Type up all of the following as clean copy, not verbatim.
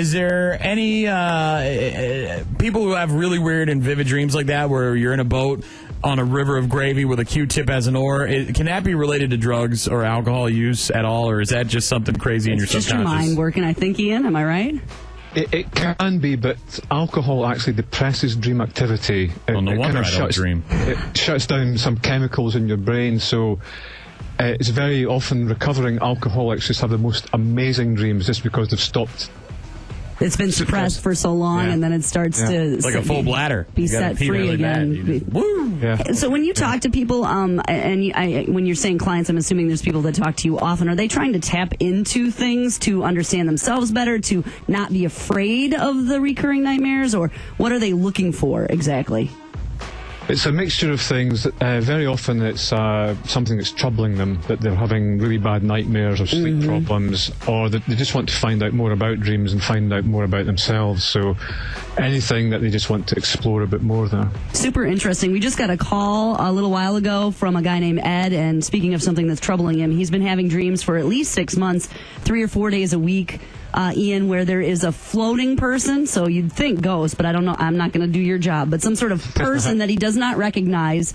Is there any people who have really weird and vivid dreams like that where you're in a boat on a river of gravy with a Q-tip as an oar? Can that be related to drugs or alcohol use at all, or is that just something crazy in your subconscious? Just your mind working, I think, Ian. Am I right? It can be, but alcohol actually depresses dream activity. Well, no wonder I don't dream. It shuts down some chemicals in your brain, so it's very often recovering alcoholics just have the most amazing dreams just because they've stopped. It's been suppressed for so long, and then it starts to... It's like a full bladder. Be set free again. Woo! Yeah. So when you talk to people, when you're saying clients, I'm assuming there's people that talk to you often. Are they trying to tap into things to understand themselves better, to not be afraid of the recurring nightmares, or what are they looking for exactly? It's a mixture of things. Very often it's something that's troubling them, that they're having really bad nightmares or sleep problems, or that they just want to find out more about dreams and find out more about themselves. So anything that they just want to explore a bit more there. Super interesting. We just got a call a little while ago from a guy named Ed, and speaking of something that's troubling him, he's been having dreams for at least 6 months, 3 or 4 days a week, Ian, where there is a floating person, so you'd think ghost, but I don't know, I'm not going to do your job, but some sort of person that he does not recognize.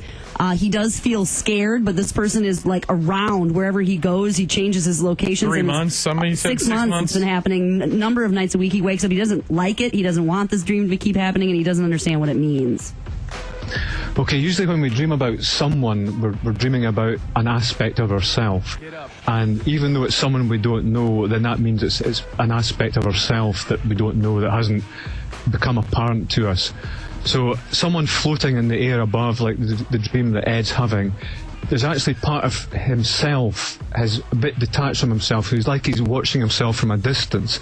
He does feel scared, but this person is like around wherever he goes. He changes his locations. 3 months, somebody said 6 months. It's been happening a number of nights a week. He wakes up, he doesn't like it, he doesn't want this dream to keep happening, and he doesn't understand what it means. Okay, usually when we dream about someone, we're dreaming about an aspect of ourselves. And even though it's someone we don't know, then that means it's an aspect of ourselves that we don't know, that hasn't become apparent to us. So someone floating in the air above, like the dream that Ed's having, there's actually part of himself is a bit detached from himself, who's like he's watching himself from a distance.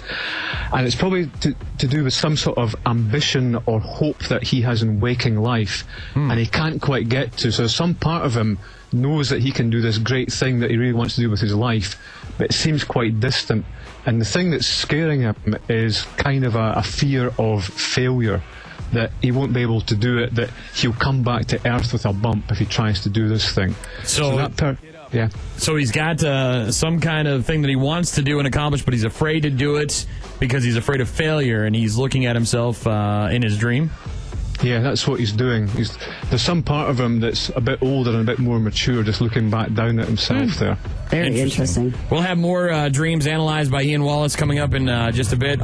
And it's probably to do with some sort of ambition or hope that he has in waking life, and he can't quite get to. So some part of him knows that he can do this great thing that he really wants to do with his life, but it seems quite distant. And the thing that's scaring him is kind of a fear of failure, that he won't be able to do it, that he'll come back to earth with a bump if he tries to do this thing. So he's got some kind of thing that he wants to do and accomplish, but he's afraid to do it because he's afraid of failure, and he's looking at himself in his dream. Yeah, that's what he's doing. There's some part of him that's a bit older and a bit more mature, just looking back down at himself there. Very interesting. We'll have more dreams analyzed by Ian Wallace coming up in just a bit.